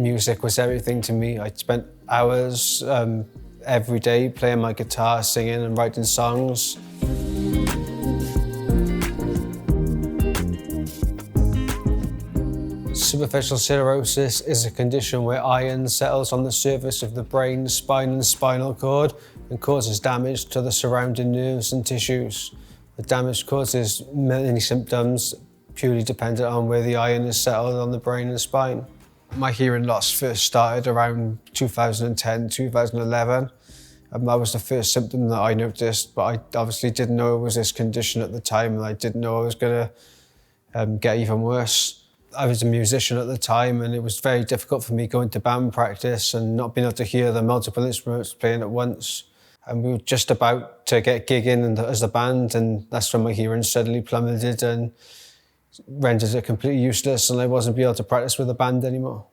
Music was everything to me. I spent hours every day playing my guitar, singing and writing songs. Superficial siderosis is a condition where iron settles on the surface of the brain, spine and spinal cord and causes damage to the surrounding nerves and tissues. The damage causes many symptoms purely dependent on where the iron is settled on the brain and spine. My hearing loss first started around 2010, 2011. That was the first symptom that I noticed, but I obviously didn't know it was this condition at the time, and I didn't know I was going to get even worse. I was a musician at the time, and it was very difficult for me going to band practice and not being able to hear the multiple instruments playing at once. And we were just about to get gigging as a band, and that's when my hearing suddenly plummeted and rendered it completely useless, and I wasn't able to practice with a band anymore.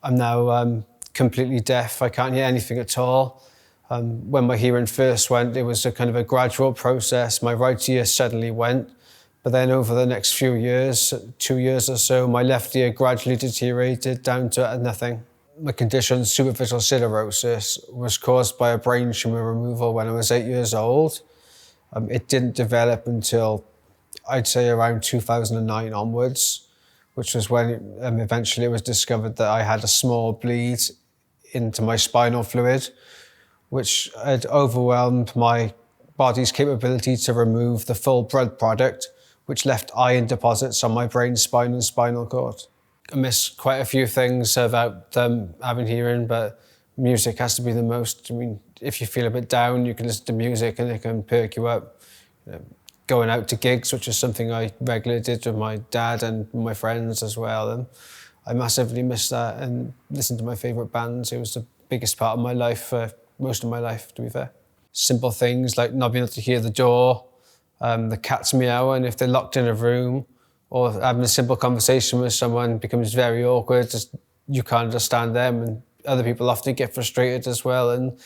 I'm now completely deaf. I can't hear anything at all. When my hearing first went, it was a kind of a gradual process. My right ear suddenly went, but then over the next few years, 2 years or so, my left ear gradually deteriorated down to nothing. My condition, superficial siderosis, was caused by a brain tumour removal when I was 8 years old. It didn't develop until, I'd say, around 2009 onwards, which was when eventually it was discovered that I had a small bleed into my spinal fluid, which had overwhelmed my body's capability to remove the full blood product, which left iron deposits on my brain, spine and spinal cord. I miss quite a few things about having hearing, but music has to be the most. I mean, if you feel a bit down, you can listen to music and it can perk you up. Going out to gigs, which is something I regularly did with my dad and my friends as well. And I massively miss that, and listen to my favourite bands. It was the biggest part of my life for most of my life, to be fair. Simple things like not being able to hear the door, the cats meowing if they're locked in a room, or having a simple conversation with someone becomes very awkward. Just, you can't understand them, and other people often get frustrated as well, and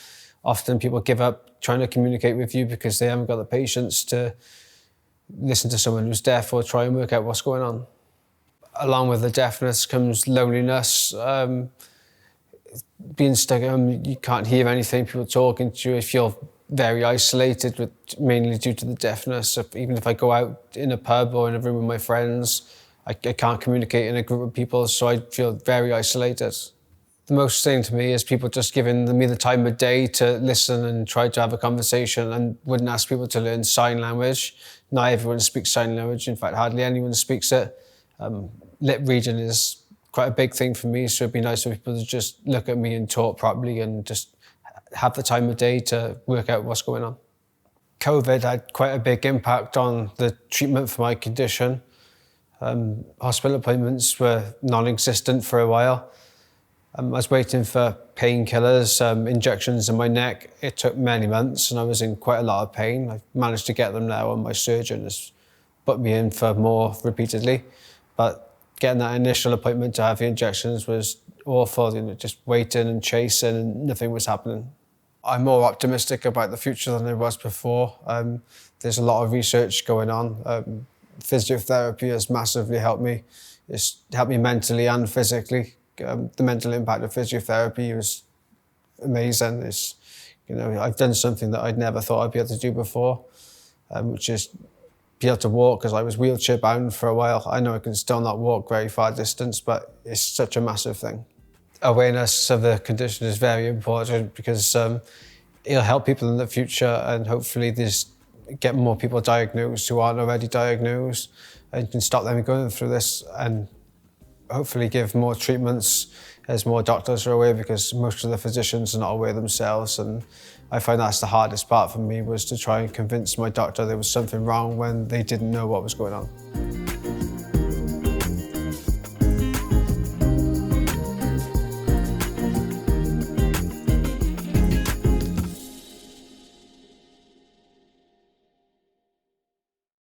often people give up trying to communicate with you because they haven't got the patience to listen to someone who's deaf or try and work out what's going on. Along with the deafness comes loneliness. Being stuck at home, you can't hear anything, people talking to you, you feel very isolated, mainly due to the deafness. Even if I go out in a pub or in a room with my friends, I can't communicate in a group of people, so I feel very isolated. The most thing to me is people just giving me the time of day to listen and try to have a conversation, and wouldn't ask people to learn sign language. Not everyone speaks sign language, in fact hardly anyone speaks it. Lip reading is quite a big thing for me, so it'd be nice for people to just look at me and talk properly and just have the time of day to work out what's going on. COVID had quite a big impact on the treatment for my condition. Hospital appointments were non-existent for a while. I was waiting for painkillers, injections in my neck. It took many months and I was in quite a lot of pain. I've managed to get them now, and my surgeon has put me in for more repeatedly. But getting that initial appointment to have the injections was awful, just waiting and chasing and nothing was happening. I'm more optimistic about the future than I was before. There's a lot of research going on. Physiotherapy has massively helped me. It's helped me mentally and physically. The mental impact of physiotherapy was amazing. I've done something that I'd never thought I'd be able to do before, which is be able to walk, because I was wheelchair bound for a while. I know I can still not walk very far distance, but it's such a massive thing. Awareness of the condition is very important, because it'll help people in the future, and hopefully get more people diagnosed who aren't already diagnosed, and can stop them going through this, and hopefully give more treatments as more doctors are aware, because most of the physicians are not aware themselves. And I find that's the hardest part for me, was to try and convince my doctor there was something wrong when they didn't know what was going on.